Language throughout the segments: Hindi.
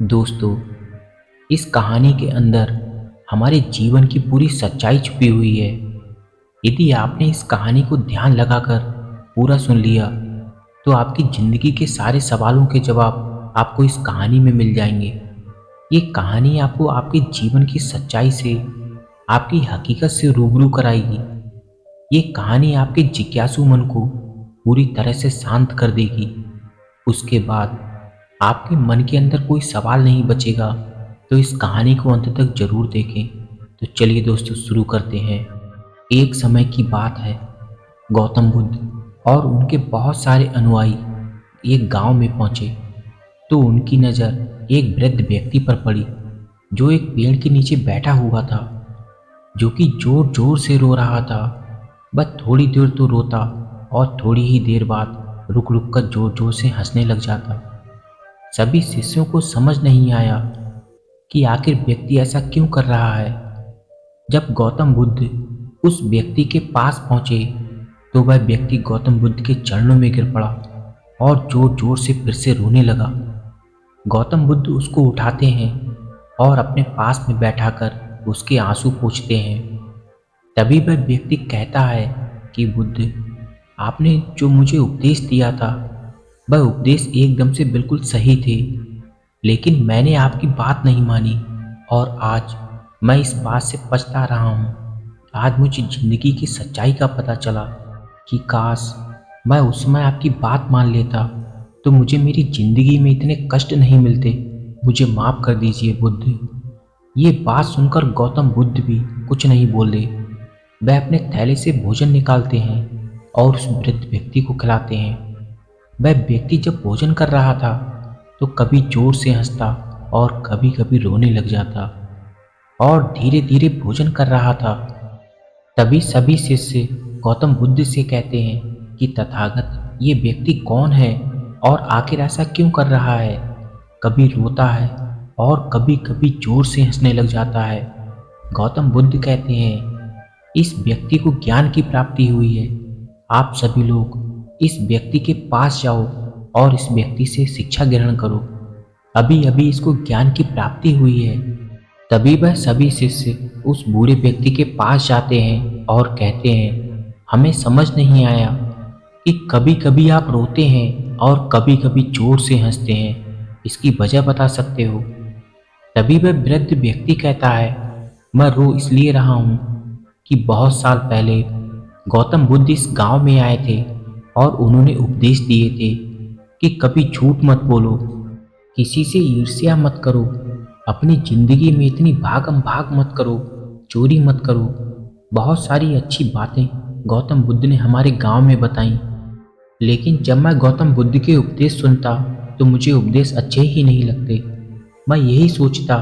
दोस्तों, इस कहानी के अंदर हमारे जीवन की पूरी सच्चाई छुपी हुई है। यदि आपने इस कहानी को ध्यान लगाकर पूरा सुन लिया, तो आपकी ज़िंदगी के सारे सवालों के जवाब आपको इस कहानी में मिल जाएंगे। ये कहानी आपको आपके जीवन की सच्चाई से, आपकी हकीकत से रूबरू कराएगी। ये कहानी आपके जिज्ञासु मन को पूरी तरह से शांत कर देगी। उसके बाद आपके मन के अंदर कोई सवाल नहीं बचेगा। तो इस कहानी को अंत तक जरूर देखें। तो चलिए दोस्तों, शुरू करते हैं। एक समय की बात है। गौतम बुद्ध और उनके बहुत सारे अनुयायी एक गांव में पहुंचे, तो उनकी नज़र एक वृद्ध व्यक्ति पर पड़ी, जो एक पेड़ के नीचे बैठा हुआ था, जो कि जोर जोर से रो रहा था। बस थोड़ी देर तो रोता और थोड़ी ही देर बाद रुक रुक कर जोर जोर से हंसने लग जाता। सभी शिष्यों को समझ नहीं आया कि आखिर व्यक्ति ऐसा क्यों कर रहा है। जब गौतम बुद्ध उस व्यक्ति के पास पहुंचे, तो वह व्यक्ति गौतम बुद्ध के चरणों में गिर पड़ा और जोर जोर से फिर से रोने लगा। गौतम बुद्ध उसको उठाते हैं और अपने पास में बैठाकर उसके आंसू पोंछते हैं। तभी वह व्यक्ति कहता है कि बुद्ध, आपने जो मुझे उपदेश दिया था, वह उपदेश एकदम से बिल्कुल सही थे, लेकिन मैंने आपकी बात नहीं मानी और आज मैं इस बात से पछता रहा हूँ। आज मुझे ज़िंदगी की सच्चाई का पता चला कि काश मैं उस समय आपकी बात मान लेता, तो मुझे मेरी ज़िंदगी में इतने कष्ट नहीं मिलते। मुझे माफ़ कर दीजिए बुद्ध। ये बात सुनकर गौतम बुद्ध भी कुछ नहीं बोले। वह अपने थैले से भोजन निकालते हैं और उस वृद्ध व्यक्ति को खिलाते हैं। वह व्यक्ति जब भोजन कर रहा था, तो कभी जोर से हंसता और कभी कभी रोने लग जाता और धीरे धीरे भोजन कर रहा था। तभी सभी शिष्य गौतम बुद्ध से कहते हैं कि तथागत, ये व्यक्ति कौन है और आखिर ऐसा क्यों कर रहा है। कभी रोता है और कभी कभी जोर से हंसने लग जाता है। गौतम बुद्ध कहते हैं, इस व्यक्ति को ज्ञान की प्राप्ति हुई है। आप सभी लोग इस व्यक्ति के पास जाओ और इस व्यक्ति से शिक्षा ग्रहण करो। अभी अभी इसको ज्ञान की प्राप्ति हुई है। तभी वह सभी शिष्य उस बूढ़े व्यक्ति के पास जाते हैं और कहते हैं, हमें समझ नहीं आया कि कभी कभी आप रोते हैं और कभी कभी जोर से हंसते हैं। इसकी वजह बता सकते हो। तभी वह वृद्ध व्यक्ति कहता है, मैं रो इसलिए रहा हूँ कि बहुत साल पहले गौतम बुद्ध इस गांव में आए थे और उन्होंने उपदेश दिए थे कि कभी झूठ मत बोलो, किसी से ईर्ष्या मत करो, अपनी जिंदगी में इतनी भागम भाग मत करो, चोरी मत करो। बहुत सारी अच्छी बातें गौतम बुद्ध ने हमारे गांव में बताई, लेकिन जब मैं गौतम बुद्ध के उपदेश सुनता, तो मुझे उपदेश अच्छे ही नहीं लगते। मैं यही सोचता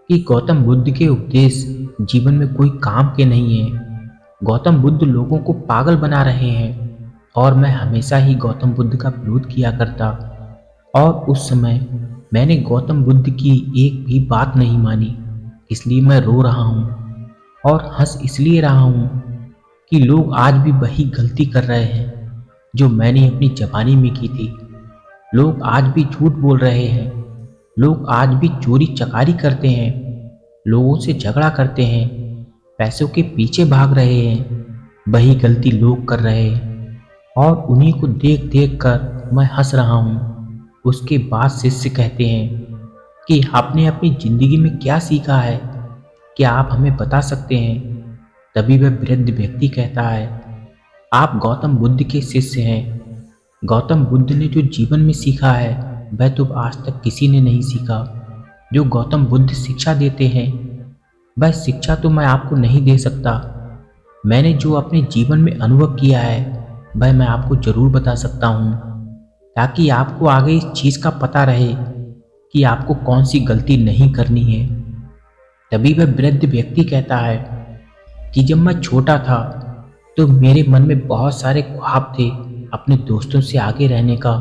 कि गौतम बुद्ध के उपदेश जीवन में कोई काम के नहीं हैं। गौतम बुद्ध लोगों को पागल बना रहे हैं और मैं हमेशा ही गौतम बुद्ध का विरोध किया करता। और उस समय मैंने गौतम बुद्ध की एक भी बात नहीं मानी। इसलिए मैं रो रहा हूँ और हंस इसलिए रहा हूँ कि लोग आज भी वही गलती कर रहे हैं जो मैंने अपनी जवानी में की थी। लोग आज भी झूठ बोल रहे हैं। लोग आज भी चोरी चकारी करते हैं, लोगों से झगड़ा करते हैं, पैसों के पीछे भाग रहे हैं। वही गलती लोग कर रहे हैं और उन्हीं को देख देख कर मैं हंस रहा हूँ। उसके बाद शिष्य कहते हैं कि आपने अपनी ज़िंदगी में क्या सीखा है, क्या आप हमें बता सकते हैं। तभी वह वृद्ध व्यक्ति कहता है, आप गौतम बुद्ध के शिष्य हैं। गौतम बुद्ध ने जो जीवन में सीखा है, वह तो आज तक किसी ने नहीं सीखा। जो गौतम बुद्ध शिक्षा देते हैं, वह शिक्षा तो मैं आपको नहीं दे सकता। मैंने जो अपने जीवन में अनुभव किया है, वह मैं आपको ज़रूर बता सकता हूँ, ताकि आपको आगे इस चीज़ का पता रहे कि आपको कौन सी गलती नहीं करनी है। तभी वह वृद्ध व्यक्ति कहता है कि जब मैं छोटा था, तो मेरे मन में बहुत सारे ख्वाब थे। अपने दोस्तों से आगे रहने का,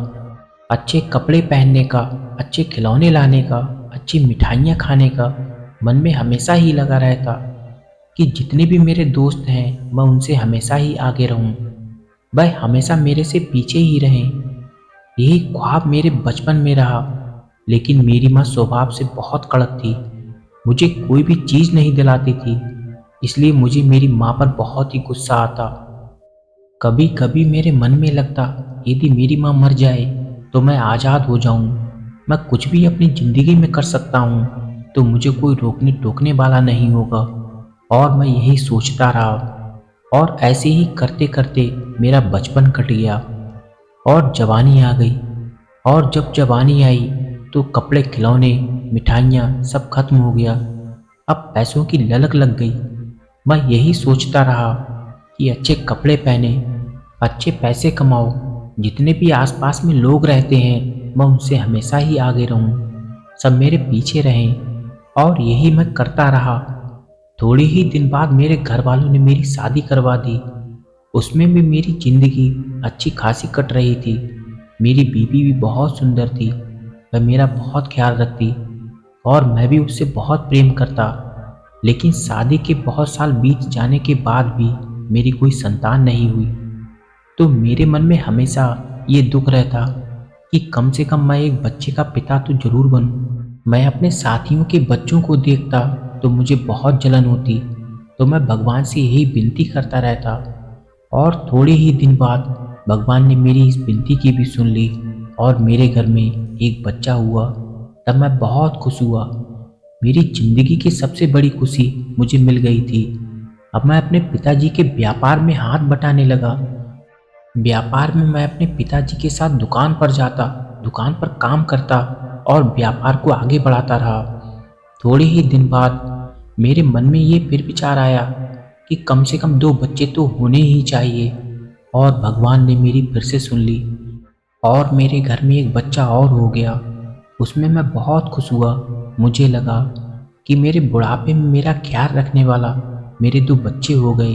अच्छे कपड़े पहनने का, अच्छे खिलौने लाने का, अच्छी मिठाइयाँ खाने का। मन में हमेशा ही लगा रहता कि जितने भी मेरे दोस्त हैं, मैं उनसे हमेशा ही आगे रहूं, वह हमेशा मेरे से पीछे ही रहें। यही ख्वाब मेरे बचपन में रहा। लेकिन मेरी माँ स्वभाव से बहुत कड़क थी। मुझे कोई भी चीज़ नहीं दिलाती थी, इसलिए मुझे मेरी माँ पर बहुत ही गुस्सा आता। कभी कभी मेरे मन में लगता, यदि मेरी माँ मर जाए तो मैं आज़ाद हो जाऊं, मैं कुछ भी अपनी ज़िंदगी में कर सकता हूं, तो मुझे कोई रोकने टोकने वाला नहीं होगा। और मैं यही सोचता रहा, और ऐसे ही करते करते मेरा बचपन कट गया और जवानी आ गई। और जब जवानी आई तो कपड़े, खिलौने, मिठाइयाँ सब खत्म हो गया। अब पैसों की ललक लग गई। मैं यही सोचता रहा कि अच्छे कपड़े पहने, अच्छे पैसे कमाओ, जितने भी आसपास में लोग रहते हैं मैं उनसे हमेशा ही आगे रहूं, सब मेरे पीछे रहें। और यही मैं करता रहा। थोड़े ही दिन बाद मेरे घर वालों ने मेरी शादी करवा दी। उसमें भी मेरी ज़िंदगी अच्छी खासी कट रही थी। मेरी बीवी भी बहुत सुंदर थी, वह मेरा बहुत ख्याल रखती और मैं भी उससे बहुत प्रेम करता। लेकिन शादी के बहुत साल बीत जाने के बाद भी मेरी कोई संतान नहीं हुई। तो मेरे मन में हमेशा ये दुख रहता कि कम से कम मैं एक बच्चे का पिता तो जरूर बनूं। मैं अपने साथियों के बच्चों को देखता तो मुझे बहुत जलन होती, तो मैं भगवान से यही विनती करता रहता। और थोड़े ही दिन बाद भगवान ने मेरी इस विनती की भी सुन ली और मेरे घर में एक बच्चा हुआ। तब मैं बहुत खुश हुआ। मेरी जिंदगी की सबसे बड़ी खुशी मुझे मिल गई थी। अब मैं अपने पिताजी के व्यापार में हाथ बटाने लगा। व्यापार में मैं अपने पिताजी के साथ दुकान पर जाता, दुकान पर काम करता और व्यापार को आगे बढ़ाता रहा। थोड़े ही दिन बाद मेरे मन में ये फिर विचार आया कि कम से कम 2 बच्चे तो होने ही चाहिए। और भगवान ने मेरी फिर से सुन ली और मेरे घर में एक बच्चा और हो गया। उसमें मैं बहुत खुश हुआ। मुझे लगा कि मेरे बुढ़ापे में मेरा ख्याल रखने वाला मेरे 2 बच्चे हो गए।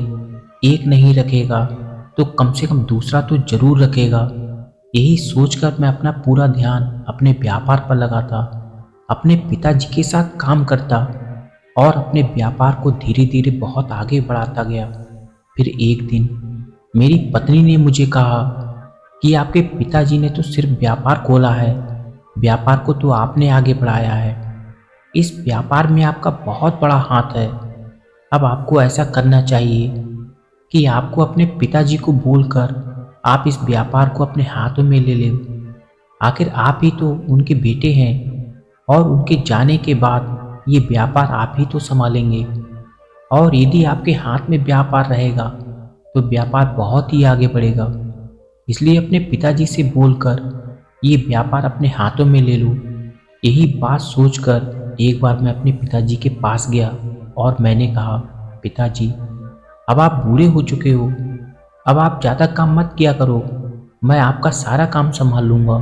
एक नहीं रखेगा तो कम से कम दूसरा तो जरूर रखेगा। यही सोचकर मैं अपना पूरा ध्यान अपने व्यापार पर लगाता, अपने पिताजी के साथ काम करता और अपने व्यापार को धीरे धीरे बहुत आगे बढ़ाता गया। फिर एक दिन मेरी पत्नी ने मुझे कहा कि आपके पिताजी ने तो सिर्फ व्यापार खोला है, व्यापार को तो आपने आगे बढ़ाया है। इस व्यापार में आपका बहुत बड़ा हाथ है। अब आपको ऐसा करना चाहिए कि आपको अपने पिताजी को बोलकर आप इस व्यापार को अपने हाथों में ले लें। आखिर आप ही तो उनके बेटे हैं और उनके जाने के बाद ये व्यापार आप ही तो संभालेंगे। और यदि आपके हाथ में व्यापार रहेगा तो व्यापार बहुत ही आगे बढ़ेगा। इसलिए अपने पिताजी से बोलकर ये व्यापार अपने हाथों में ले लो। यही बात सोचकर एक बार मैं अपने पिताजी के पास गया और मैंने कहा, पिताजी अब आप बूढ़े हो चुके हो, अब आप ज़्यादा काम मत किया करो, मैं आपका सारा काम संभाल लूँगा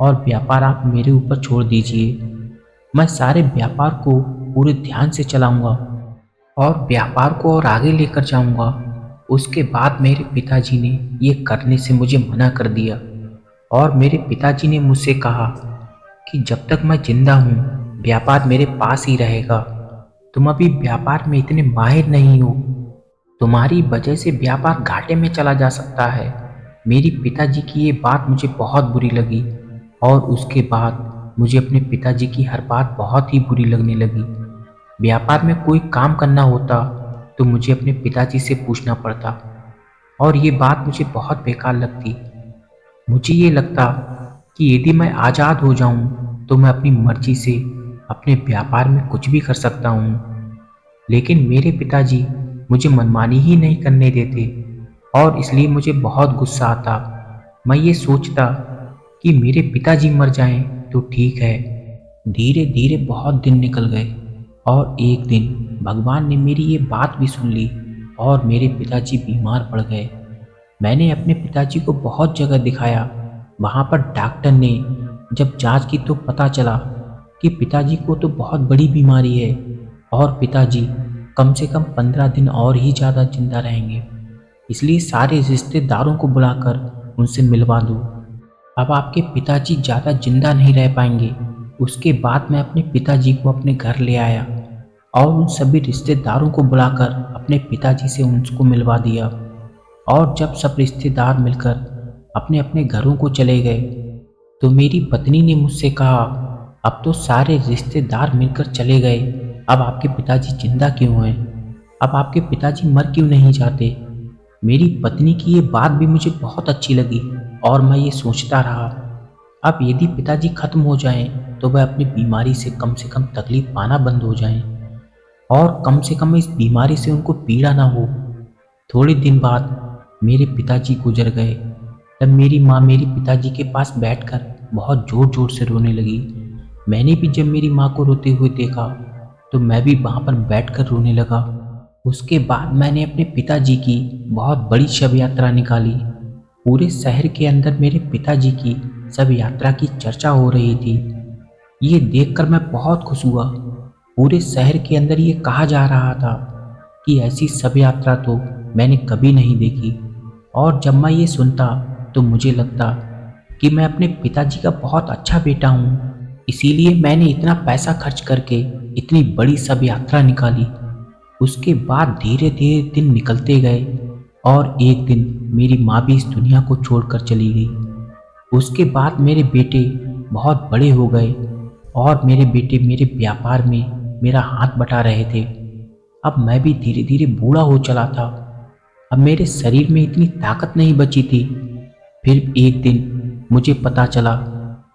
और व्यापार आप मेरे ऊपर छोड़ दीजिए। मैं सारे व्यापार को पूरे ध्यान से चलाऊँगा और व्यापार को और आगे लेकर जाऊँगा। उसके बाद मेरे पिताजी ने ये करने से मुझे मना कर दिया और मेरे पिताजी ने मुझसे कहा कि जब तक मैं जिंदा हूँ व्यापार मेरे पास ही रहेगा। तुम अभी व्यापार में इतने माहिर नहीं हो, तुम्हारी वजह से व्यापार घाटे में चला जा सकता है। मेरी पिताजी की ये बात मुझे बहुत बुरी लगी और उसके बाद मुझे अपने पिताजी की हर बात बहुत ही बुरी लगने लगी। व्यापार में कोई काम करना होता तो मुझे अपने पिताजी से पूछना पड़ता और ये बात मुझे बहुत बेकार लगती। मुझे ये लगता कि यदि मैं आज़ाद हो जाऊं तो मैं अपनी मर्जी से अपने व्यापार में कुछ भी कर सकता हूं। लेकिन मेरे पिताजी मुझे मनमानी ही नहीं करने देते और इसलिए मुझे बहुत गुस्सा आता। मैं ये सोचता कि मेरे पिताजी मर जाएं तो ठीक है। धीरे धीरे बहुत दिन निकल गए और एक दिन भगवान ने मेरी ये बात भी सुन ली और मेरे पिताजी बीमार पड़ गए। मैंने अपने पिताजी को बहुत जगह दिखाया। वहाँ पर डॉक्टर ने जब जांच की तो पता चला कि पिताजी को तो बहुत बड़ी बीमारी है और पिताजी कम से कम 15 दिन और ही ज़्यादा जिंदा रहेंगे। इसलिए सारे रिश्तेदारों को बुलाकर उनसे मिलवा दो। अब आपके पिताजी ज़्यादा जिंदा नहीं रह पाएंगे। उसके बाद मैं अपने पिताजी को अपने घर ले आया और उन सभी रिश्तेदारों को बुलाकर अपने पिताजी से उनको मिलवा दिया। और जब सब रिश्तेदार मिलकर अपने अपने घरों को चले गए तो मेरी पत्नी ने मुझसे कहा, अब तो सारे रिश्तेदार मिलकर चले गए, अब आपके पिताजी जिंदा क्यों हैं? अब आपके पिताजी मर क्यों नहीं जाते? मेरी पत्नी की ये बात भी मुझे बहुत अच्छी लगी और मैं ये सोचता रहा, अब यदि पिताजी खत्म हो जाएं तो वह अपनी बीमारी से कम तकलीफ पाना बंद हो जाएं और कम से कम इस बीमारी से उनको पीड़ा ना हो। थोड़े दिन बाद मेरे पिताजी गुजर गए। तब मेरी माँ मेरे पिताजी के पास बैठकर बहुत ज़ोर ज़ोर से रोने लगी। मैंने भी जब मेरी माँ को रोते हुए देखा तो मैं भी वहाँ पर बैठकर रोने लगा। उसके बाद मैंने अपने पिताजी की बहुत बड़ी शव यात्रा निकाली। पूरे शहर के अंदर मेरे पिताजी की शव यात्रा की चर्चा हो रही थी। ये देखकर मैं बहुत खुश हुआ। पूरे शहर के अंदर ये कहा जा रहा था कि ऐसी शव यात्रा तो मैंने कभी नहीं देखी। और जब मैं ये सुनता तो मुझे लगता कि मैं अपने पिताजी का बहुत अच्छा बेटा हूँ। इसीलिए मैंने इतना पैसा खर्च करके इतनी बड़ी शव यात्रा निकाली। उसके बाद धीरे धीरे दिन निकलते गए और एक दिन मेरी माँ भी इस दुनिया को छोड़कर चली गई। उसके बाद मेरे बेटे बहुत बड़े हो गए और मेरे बेटे मेरे व्यापार में मेरा हाथ बटा रहे थे। अब मैं भी धीरे धीरे बूढ़ा हो चला था। अब मेरे शरीर में इतनी ताकत नहीं बची थी। फिर एक दिन मुझे पता चला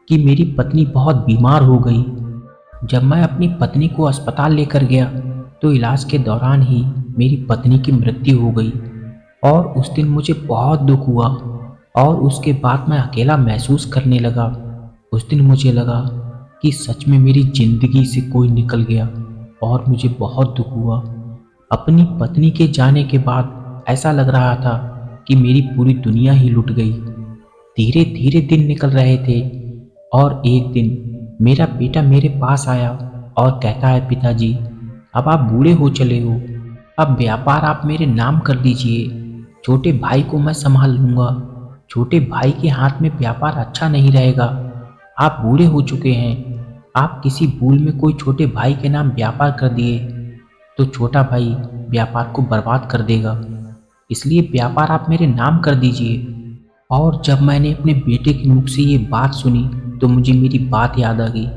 कि मेरी पत्नी बहुत बीमार हो गई। जब मैं अपनी पत्नी को अस्पताल लेकर गया तो इलाज के दौरान ही मेरी पत्नी की मृत्यु हो गई और उस दिन मुझे बहुत दुख हुआ और उसके बाद मैं अकेला महसूस करने लगा। उस दिन मुझे लगा कि सच में मेरी जिंदगी से कोई निकल गया और मुझे बहुत दुख हुआ। अपनी पत्नी के जाने के बाद ऐसा लग रहा था कि मेरी पूरी दुनिया ही लुट गई। धीरे धीरे दिन निकल रहे थे और एक दिन मेरा बेटा मेरे पास आया और कहता है, पिताजी अब आप बूढ़े हो चले हो, अब व्यापार आप मेरे नाम कर दीजिए, छोटे भाई को मैं संभाल लूँगा। छोटे भाई के हाथ में व्यापार अच्छा नहीं रहेगा, आप बूढ़े हो चुके हैं। आप किसी भूल में कोई छोटे भाई के नाम व्यापार कर दिए तो छोटा भाई व्यापार को बर्बाद कर देगा, इसलिए व्यापार आप मेरे नाम कर दीजिए। और जब मैंने अपने बेटे के मुख से ये बात सुनी तो मुझे मेरी बात याद आ गई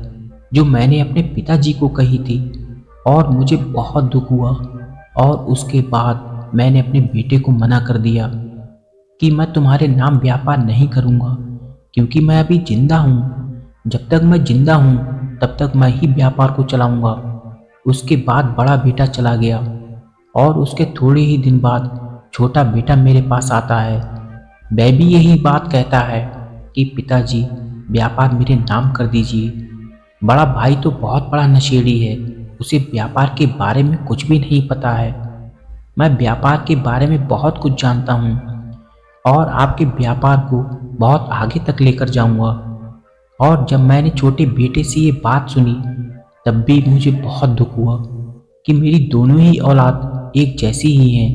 जो मैंने अपने पिताजी को कही थी और मुझे बहुत दुख हुआ। और उसके बाद मैंने अपने बेटे को मना कर दिया कि मैं तुम्हारे नाम व्यापार नहीं करूँगा, क्योंकि मैं अभी जिंदा हूँ। जब तक मैं जिंदा हूँ तब तक मैं ही व्यापार को चलाऊँगा। उसके बाद बड़ा बेटा चला गया और उसके थोड़े ही दिन बाद छोटा बेटा मेरे पास आता है। वह भी यही बात कहता है कि पिताजी व्यापार मेरे नाम कर दीजिए। बड़ा भाई तो बहुत बड़ा नशेड़ी है, उसे व्यापार के बारे में कुछ भी नहीं पता है। मैं व्यापार के बारे में बहुत कुछ जानता हूँ और आपके व्यापार को बहुत आगे तक लेकर जाऊँगा। और जब मैंने छोटे बेटे से ये बात सुनी तब भी मुझे बहुत दुख हुआ कि मेरी दोनों ही औलाद एक जैसी ही हैं।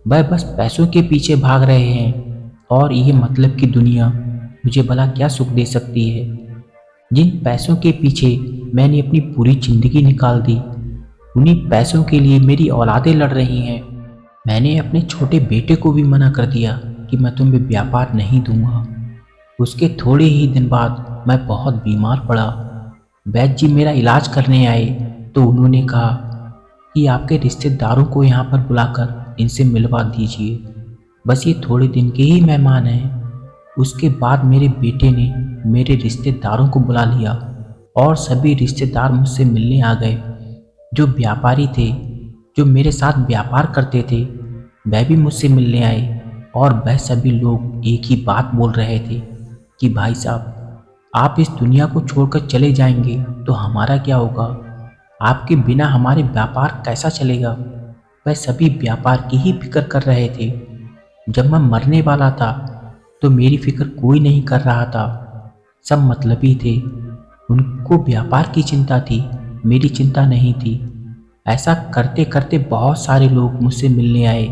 वह बस पैसों के पीछे भाग रहे हैं और ये मतलब की दुनिया मुझे भला क्या सुख दे सकती है। जिन पैसों के पीछे मैंने अपनी पूरी जिंदगी निकाल दी, उन्हीं पैसों के लिए मेरी औलादें लड़ रही हैं। मैंने अपने छोटे बेटे को भी मना कर दिया कि मैं तुम्हें व्यापार नहीं दूंगा। उसके थोड़े ही दिन बाद मैं बहुत बीमार पड़ा। वैद्य जी मेरा इलाज करने आए तो उन्होंने कहा कि आपके रिश्तेदारों को यहाँ पर बुलाकर इनसे मिलवा दीजिए, बस ये थोड़े दिन के ही मेहमान हैं। उसके बाद मेरे बेटे ने मेरे रिश्तेदारों को बुला लिया और सभी रिश्तेदार मुझसे मिलने आ गए। जो व्यापारी थे, जो मेरे साथ व्यापार करते थे, वह भी मुझसे मिलने आए और वह सभी लोग एक ही बात बोल रहे थे कि भाई साहब, आप इस दुनिया को छोड़कर चले जाएंगे तो हमारा क्या होगा? आपके बिना हमारे व्यापार कैसा चलेगा? वह सभी व्यापार की ही फिक्र कर रहे थे। जब मैं मरने वाला था तो मेरी फिक्र कोई नहीं कर रहा था, सब मतलबी थे। उनको व्यापार की चिंता थी, मेरी चिंता नहीं थी। ऐसा करते करते बहुत सारे लोग मुझसे मिलने आए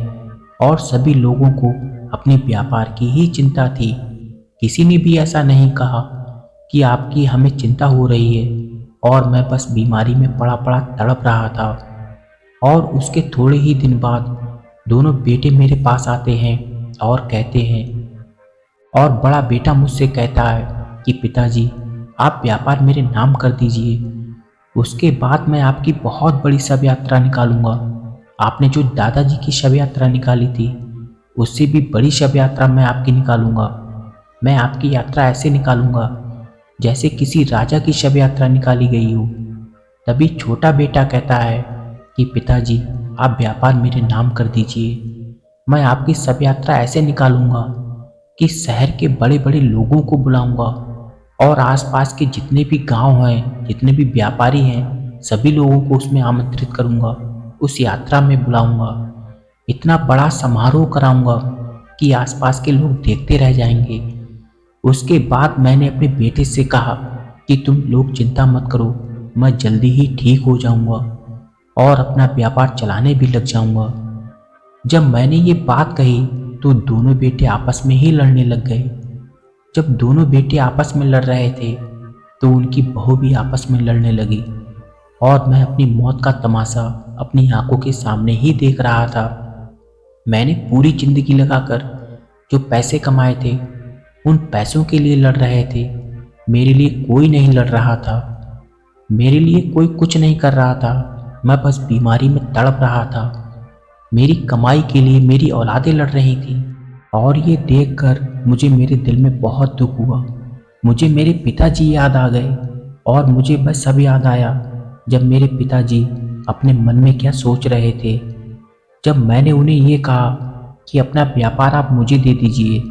और सभी लोगों को अपने व्यापार की ही चिंता थी। किसी ने भी ऐसा नहीं कहा कि आपकी हमें चिंता हो रही है। और मैं बस बीमारी में पड़ा पड़ा तड़प रहा था। और उसके थोड़े ही दिन बाद दोनों बेटे मेरे पास आते हैं और कहते हैं, और बड़ा बेटा मुझसे कहता है कि पिताजी आप व्यापार मेरे नाम कर दीजिए। उसके बाद मैं आपकी बहुत बड़ी शव यात्रा निकालूंगा। आपने जो दादाजी की शव यात्रा निकाली थी, उससे भी बड़ी शव यात्रा मैं आपकी निकालूंगा। मैं आपकी यात्रा ऐसे निकालूंगा जैसे किसी राजा की शव यात्रा निकाली गई हो। तभी छोटा बेटा कहता है कि पिताजी, आप व्यापार मेरे नाम कर दीजिए। मैं आपकी शव यात्रा ऐसे निकालूंगा कि शहर के बड़े बड़े लोगों को बुलाऊंगा और आसपास के जितने भी गांव हैं, जितने भी व्यापारी हैं, सभी लोगों को उसमें आमंत्रित करूंगा, उस यात्रा में बुलाऊंगा। इतना बड़ा समारोह कराऊंगा कि आसपास के लोग देखते रह जाएंगे। उसके बाद मैंने अपने बेटे से कहा कि तुम लोग चिंता मत करो, मैं जल्दी ही ठीक हो जाऊंगा और अपना व्यापार चलाने भी लग जाऊंगा। जब मैंने ये बात कही तो दोनों बेटे आपस में ही लड़ने लग गए। जब दोनों बेटे आपस में लड़ रहे थे तो उनकी बहू भी आपस में लड़ने लगी और मैं अपनी मौत का तमाशा अपनी आंखों के सामने ही देख रहा था। मैंने पूरी जिंदगी लगाकर जो पैसे कमाए थे, उन पैसों के लिए लड़ रहे थे। मेरे लिए कोई नहीं लड़ रहा था, मेरे लिए कोई कुछ नहीं कर रहा था। मैं बस बीमारी में तड़प रहा था। मेरी कमाई के लिए मेरी औलादें लड़ रही थी और ये देखकर मुझे मेरे दिल में बहुत दुख हुआ। मुझे मेरे पिताजी याद आ गए और मुझे बस सब याद आया जब मेरे पिताजी अपने मन में क्या सोच रहे थे। जब मैंने उन्हें ये कहा कि अपना व्यापार आप मुझे दे दीजिए,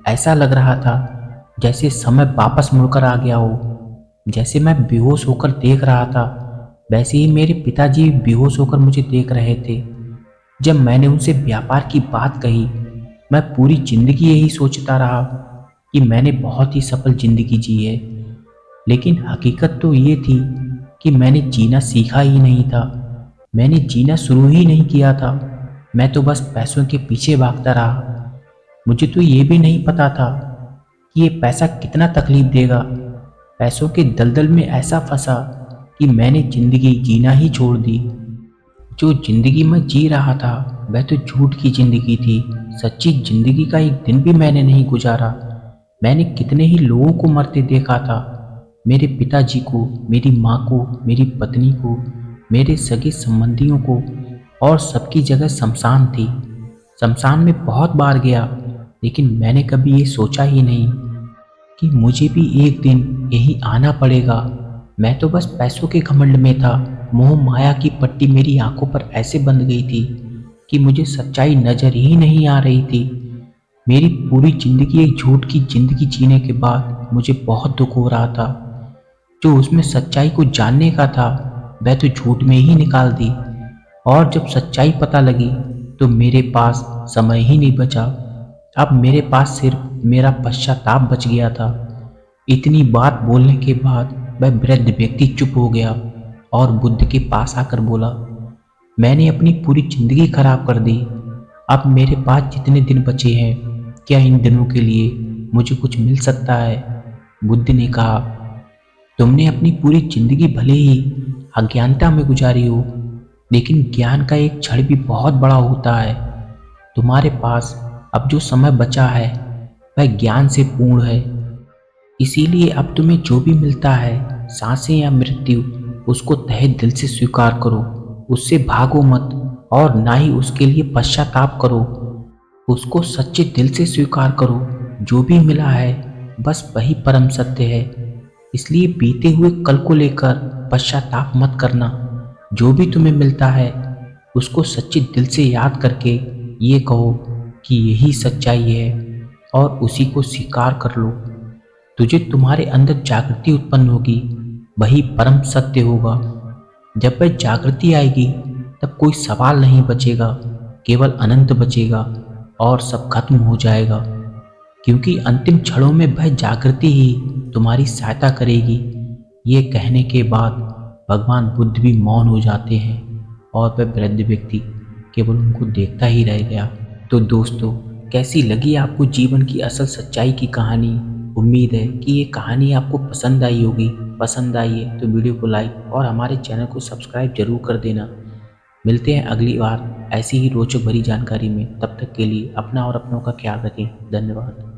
ऐसा लग रहा था जैसे समय वापस मुड़कर आ गया हो। जैसे मैं बेहोश होकर देख रहा था, वैसे ही मेरे पिताजी बेहोश होकर मुझे देख रहे थे। जब मैंने उनसे व्यापार की बात कही, मैं पूरी जिंदगी यही सोचता रहा कि मैंने बहुत ही सफल जिंदगी जी है। लेकिन हकीकत तो ये थी कि मैंने जीना सीखा ही नहीं था। मैंने जीना शुरू ही नहीं किया था। मैं तो बस पैसों के पीछे भागता रहा। मुझे तो ये भी नहीं पता था कि ये पैसा कितना तकलीफ देगा। पैसों के दलदल में ऐसा फंसा कि मैंने जिंदगी जीना ही छोड़ दी। जो जिंदगी मैं जी रहा था वह तो झूठ की जिंदगी थी। सच्ची जिंदगी का एक दिन भी मैंने नहीं गुजारा। मैंने कितने ही लोगों को मरते देखा था, मेरे पिताजी को, मेरी माँ को, मेरी पत्नी को, मेरे सगे संबंधियों को, और सबकी जगह शमशान थी। शमशान में बहुत बार गया, लेकिन मैंने कभी ये सोचा ही नहीं कि मुझे भी एक दिन यही आना पड़ेगा। मैं तो बस पैसों के घमंड में था। मोह माया की पट्टी मेरी आंखों पर ऐसे बंध गई थी कि मुझे सच्चाई नजर ही नहीं आ रही थी। मेरी पूरी जिंदगी एक झूठ की जिंदगी जीने के बाद मुझे बहुत दुख हो रहा था। जो उसमें सच्चाई को जानने का था वह तो झूठ में ही निकाल दी। और जब सच्चाई पता लगी तो मेरे पास समय ही नहीं बचा। अब मेरे पास सिर्फ मेरा पश्चाताप बच गया था। इतनी बात बोलने के बाद वह वृद्ध व्यक्ति चुप हो गया और बुद्ध के पास आकर बोला, मैंने अपनी पूरी जिंदगी खराब कर दी। अब मेरे पास जितने दिन बचे हैं, क्या इन दिनों के लिए मुझे कुछ मिल सकता है? बुद्ध ने कहा, तुमने अपनी पूरी जिंदगी भले ही अज्ञानता में गुजारी हो, लेकिन ज्ञान का एक क्षण भी बहुत बड़ा होता है। तुम्हारे पास अब जो समय बचा है वह ज्ञान से पूर्ण है। इसीलिए अब तुम्हें जो भी मिलता है, सांसें या मृत्यु, उसको तहे दिल से स्वीकार करो। उससे भागो मत और ना ही उसके लिए पश्चाताप करो। उसको सच्चे दिल से स्वीकार करो। जो भी मिला है बस वही परम सत्य है। इसलिए बीते हुए कल को लेकर पश्चाताप मत करना। जो भी तुम्हें मिलता है उसको सच्चे दिल से याद करके ये कहो कि यही सच्चाई है और उसी को स्वीकार कर लो। तुझे तुम्हारे अंदर जागृति उत्पन्न होगी, वही परम सत्य होगा। जब वह जागृति आएगी तब कोई सवाल नहीं बचेगा, केवल अनंत बचेगा और सब खत्म हो जाएगा। क्योंकि अंतिम क्षणों में वह जागृति ही तुम्हारी सहायता करेगी। ये कहने के बाद भगवान बुद्ध भी मौन हो जाते हैं और वह वृद्ध व्यक्ति केवल उनको देखता ही रह गया। तो दोस्तों, कैसी लगी आपको जीवन की असल सच्चाई की कहानी? उम्मीद है कि ये कहानी आपको पसंद आई होगी। पसंद आई है तो वीडियो को लाइक और हमारे चैनल को सब्सक्राइब जरूर कर देना। मिलते हैं अगली बार ऐसी ही रोचक भरी जानकारी में। तब तक के लिए अपना और अपनों का ख्याल रखें। धन्यवाद।